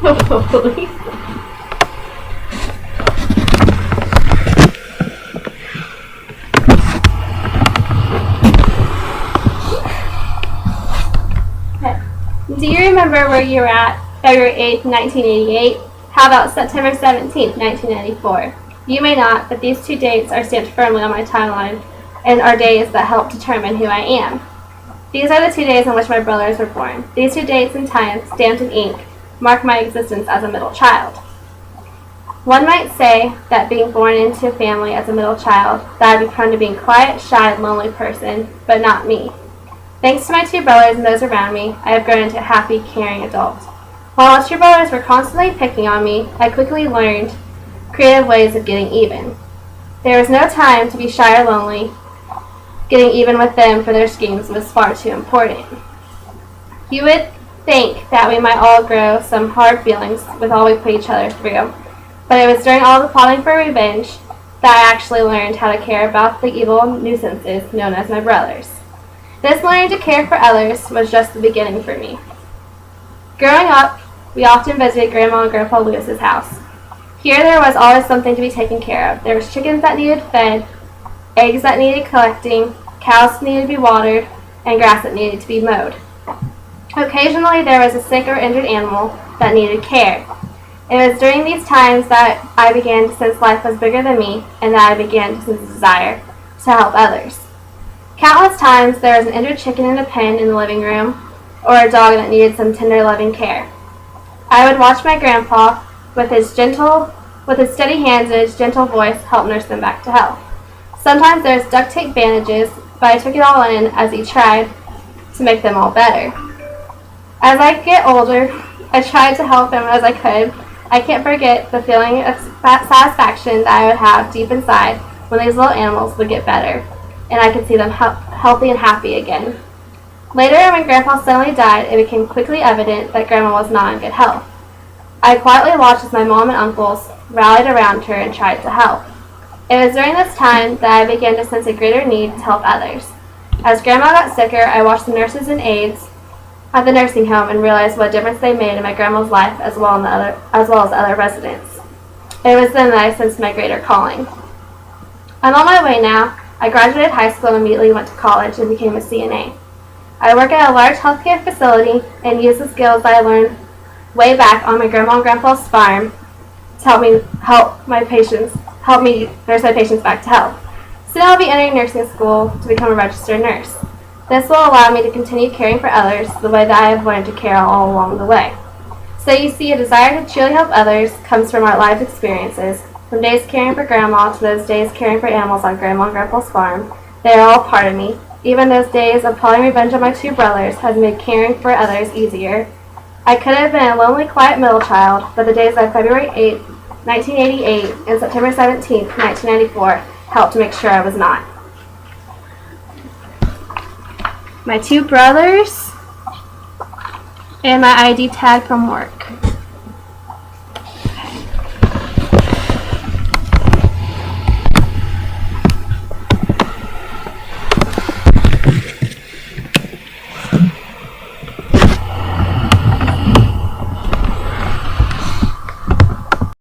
Police. Do you remember where you were at February 8th, 1988? How about September 17th, 1994? You may not, but these two dates are stamped firmly on my timeline and are days that help determine who I am. These are the 2 days on which my brothers were born. These 2 dates and times, stamped in ink, mark my existence as a middle child. One might say that being born into a family as a middle child, that I'd be prone to being a quiet, shy, lonely person, but not me. Thanks to my 2 brothers and those around me, I have grown into a happy, caring adult. While my 2 brothers were constantly picking on me, I quickly learned creative ways of getting even. There was no time to be shy or lonely. Getting even with them for their schemes was far too important. You would think that we might all grow some hard feelings with all we put each other through, but it was during all the plotting for revenge that I actually learned how to care about the evil nuisances known as my brothers. This learning to care for others was just the beginning for me. Growing up, we often visited Grandma and Grandpa Lewis's house. Here there was always something to be taken care of. There was chickens that needed fed, eggs that needed collecting, cows that needed to be watered, and grass that needed to be mowed. Occasionally there was a sick or injured animal that needed care. It was during these times that I began to sense life was bigger than me, and that I began to sense a desire to help others. Countless times there was an injured chicken in a pen in the living room, or a dog that needed some tender, loving care. I would watch my grandpa, with his steady hands and his gentle voice, help nurse them back to health. Sometimes there was duct tape bandages, but I took it all in as he tried to make them all better. As I get older, I tried to help him as I could. I can't forget the feeling of satisfaction that I would have deep inside when these little animals would get better, and I could see them healthy and happy again. Later, when Grandpa suddenly died, it became quickly evident that Grandma was not in good health. I quietly watched as my mom and uncles rallied around her and tried to help. It was during this time that I began to sense a greater need to help others. As Grandma got sicker, I watched the nurses and aides at the nursing home and realized what difference they made in my grandma's life as well as other residents. It was then that I sensed my greater calling. I'm on my way now. I graduated high school and immediately went to college and became a CNA. I work at a large healthcare facility and use the skills that I learned way back on my grandma and grandpa's farm to help me nurse my patients back to health. Soon I'll be entering nursing school to become a registered nurse. This will allow me to continue caring for others the way that I have learned to care all along the way. So you see, a desire to truly help others comes from our life experiences. From days caring for Grandma to those days caring for animals on Grandma and Grandpa's farm, they are all part of me. Even those days of plotting revenge on my 2 brothers has made caring for others easier. I could have been a lonely, quiet middle child, but the days of February 8th, 1988 and September 17th, 1994 helped to make sure I was not. My 2 brothers and my ID tag from work.